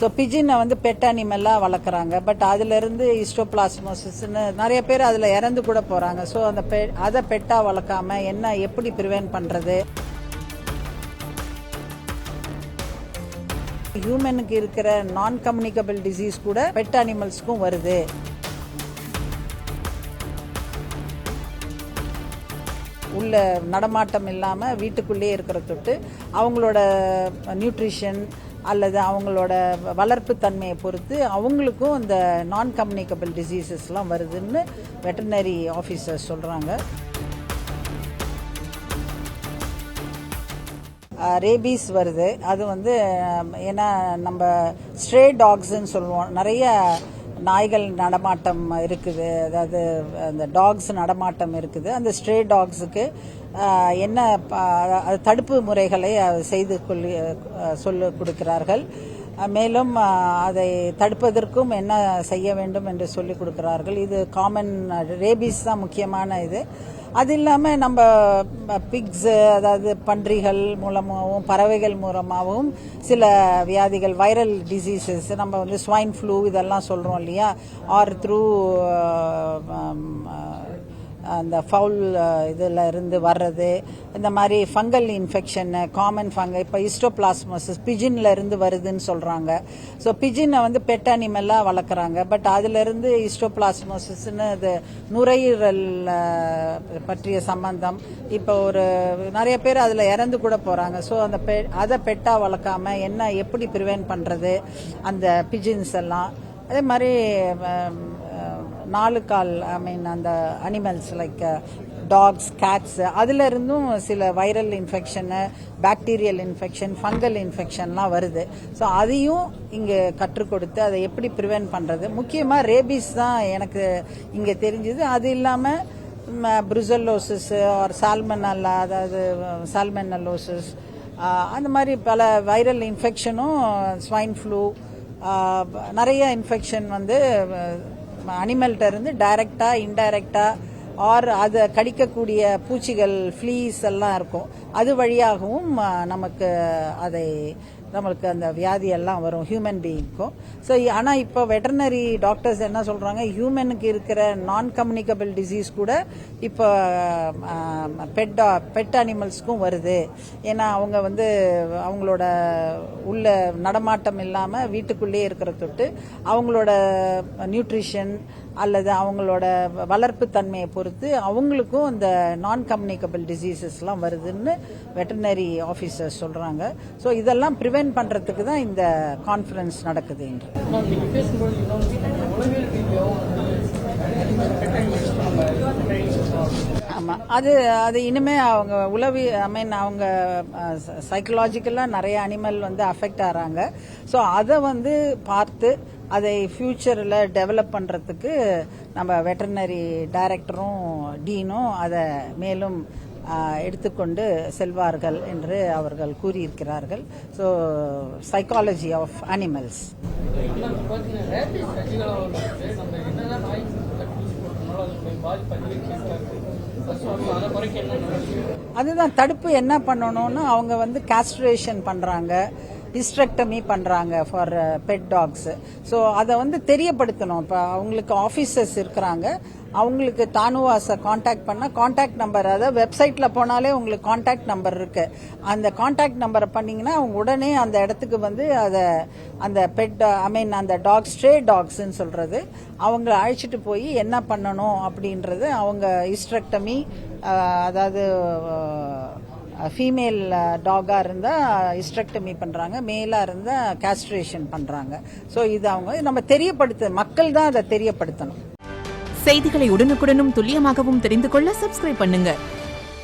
So பிஜினை bed அனிமலாக வளர்க்குறாங்க. But அதிலிருந்து ஹிஸ்டோபிளாஸ்மோசிஸ்ன்னு நிறைய பேர் அதில் இறந்து கூட போகிறாங்க. ஸோ அந்த அதை பெட்டாக வளர்க்காம எப்படி ப்ரிவென்ட் பண்ணுறது? ஹியூமனுக்கு இருக்கிற நான் கம்யூனிகபிள் டிசீஸ் கூட பெட் அனிமல்ஸ்க்கும் வருது. உள்ள நடமாட்டம் இல்லாமல் வீட்டுக்குள்ளேயே இருக்கிற தொட்டு அவங்களோட நியூட்ரிஷன் அல்லது அவங்களோட வளர்ப்பு தன்மையை பொறுத்து அவங்களுக்கும் இந்த நான் கம்யூனிகபிள் டிசீசஸ்லாம் வருதுன்னு வெட்டர்னரி ஆஃபீஸர்ஸ் சொல்கிறாங்க. ரேபீஸ் வருது. அது ஏன்னா நம்ம ஸ்ட்ரே டாக்ஸ்ன்னு சொல்லுவோம். நிறைய நாய்கள் நடமாட்டம் இருக்குது, அதாவது அந்த டாக்ஸ் நடமாட்டம் இருக்குது. அந்த ஸ்ட்ரே டாக்ஸுக்கு என்ன தடுப்பு முறைகளை செய்து சொல்லிக் கொடுக்கிறார்கள். மேலும் அதை தடுப்பதற்கும் என்ன செய்ய வேண்டும் என்று சொல்லிக் கொடுக்கிறார்கள். இது காமன் ரேபீஸ் தான் முக்கியமான இது. அது இல்லாமல் நம்ம பிக்ஸ், அதாவது பன்றிகள் மூலமாகவும் பறவைகள் மூலமாகவும் சில வியாதிகள், வைரல் டிசீசஸ், நம்ம ஸ்வைன் ஃப்ளூ இதெல்லாம் சொல்கிறோம் இல்லையா, ஆர் த்ரூ அந்த ஃபவுல் இதில் இருந்து வர்றது, இந்த மாதிரி ஃபங்கல் இன்ஃபெக்ஷன், காமன் ஃபங்கல், இப்போ ஹிஸ்டோபிளாஸ்மோசிஸ் பிஜின்ல இருந்து வருதுன்னு சொல்கிறாங்க. ஸோ பிஜினை பெட் அனிமலாக வளர்க்குறாங்க. பட் அதிலிருந்து ஹிஸ்டோபிளாஸ்மோசிஸ்ன்னு இது நுரையீரல் பற்றிய சம்பந்தம். இப்போ நிறைய பேர் அதில் இறந்து கூட போகிறாங்க. ஸோ அந்த அதை பெட்டாக வளர்க்காம எப்படி ப்ரிவென்ட் பண்ணுறது அந்த பிஜின்ஸ் எல்லாம். அதே மாதிரி 4 கால் அந்த அனிமல்ஸ் லைக் டாக்ஸ், கேட்ஸ், அதில் இருந்தும் சில viral infection, bacterial infection, fungal இன்ஃபெக்ஷன்லாம் வருது. ஸோ அதையும் இங்கே கற்றுக் கொடுத்து அதை எப்படி ப்ரிவென்ட் பண்ணுறது. முக்கியமாக ரேபீஸ் தான் எனக்கு இங்கே தெரிஞ்சுது. அது இல்லாமல் ப்ருசல்லோசிஸ் ஆர் சால்மனல்லா, அதாவது சால்மனல்லோசிஸ், அந்த மாதிரி பல வைரல் இன்ஃபெக்ஷனும், ஸ்வைன் ஃப்ளூ, நிறைய இன்ஃபெக்ஷன் அனிமல்கிட்ட இருந்து டைரக்டா இன்டைரக்டா ஆர் அதை கடிக்கக்கூடிய பூச்சிகள், ஃப்ளீஸ் எல்லாம் இருக்கும். அது வழியாகவும் நம்மளுக்கு அந்த வியாதி எல்லாம் வரும் ஹியூமன் பீயிங்க்கும். ஸோ ஆனால் இப்போ வெட்டர்னரி டாக்டர்ஸ் என்ன சொல்கிறாங்க, ஹியூமனுக்கு இருக்கிற நான் கம்யூனிகபிள் டிசீஸ் கூட இப்போ பெட் அனிமல்ஸ்க்கும் வருது. ஏன்னா அவங்க அவங்களோட உள்ள நடமாட்டம் இல்லாமல் வீட்டுக்குள்ளேயே இருக்கிற தொட்டு அவங்களோட நியூட்ரிஷன் அல்லது அவங்களோட வளர்ப்பு தன்மையை பொறுத்து அவங்களுக்கும் இந்த நான் கம்யூனிகபிள் டிசீசஸ்லாம் வருதுன்னு வெட்டர்னரி ஆஃபீஸர்ஸ் சொல்கிறாங்க. ஸோ இதெல்லாம் ப்ரிவென்ட் பண்ணுறதுக்கு தான் இந்த கான்ஃபரன்ஸ் நடக்குது என்று. ஆமாம், அது இனிமே அவங்க அவங்க சைக்கலாஜிக்கலாக நிறைய அனிமல் அஃபெக்ட் ஆகிறாங்க. ஸோ அதை பார்த்து அதை ஃபியூச்சரில் டெவலப் பண்ணுறதுக்கு நம்ம வெட்டர்னரி டைரக்டரும் டீனும் அதை மேலும் எடுத்துக்கொண்டு செல்வார்கள் என்று அவர்கள் கூறியிருக்கிறார்கள். So psychology of animals. அதுதான் தடுப்பு என்ன பண்ணணும்னு அவங்க காஸ்ட்ரேஷன் பண்றாங்க, ஹிஸ்டெக்டமி பண்றாங்க ஃபார் பெட் டாக்ஸ். ஸோ அதை தெரியப்படுத்தணும். இப்போ அவங்களுக்கு ஆஃபீஸர்ஸ் இருக்கிறாங்க, அவங்களுக்கு தானுவாசை கான்டாக்ட் பண்ணால் கான்டாக்ட் நம்பர், அதாவது வெப்சைட்டில் போனாலே உங்களுக்கு கான்டாக்ட் நம்பர் இருக்கு. அந்த கான்டாக்ட் நம்பரை பண்ணிங்கன்னா அவங்க உடனே அந்த இடத்துக்கு அதை அந்த பெட் அந்த டாக், ஸ்ட்ரே டாக்ஸ்ன்னு சொல்றது, அவங்க அழைச்சிட்டு போய் என்ன பண்ணணும் அப்படின்றது அவங்க ஹிஸ்டெக்டமி, அதாவது ஃபீமேல் டாகா இருந்தால் ஹிஸ்டெக்டமி பண்ணுறாங்க, மேலாக இருந்தால் காஸ்ட்ரேஷன் பண்ணுறாங்க. ஸோ இது நம்ம மக்கள் தான் அதை தெரியப்படுத்தணும். செய்திகளை உடனுக்குடனும் துல்லியமாகவும் தெரிந்து கொள்ள சப்ஸ்கிரைப் பண்ணுங்க.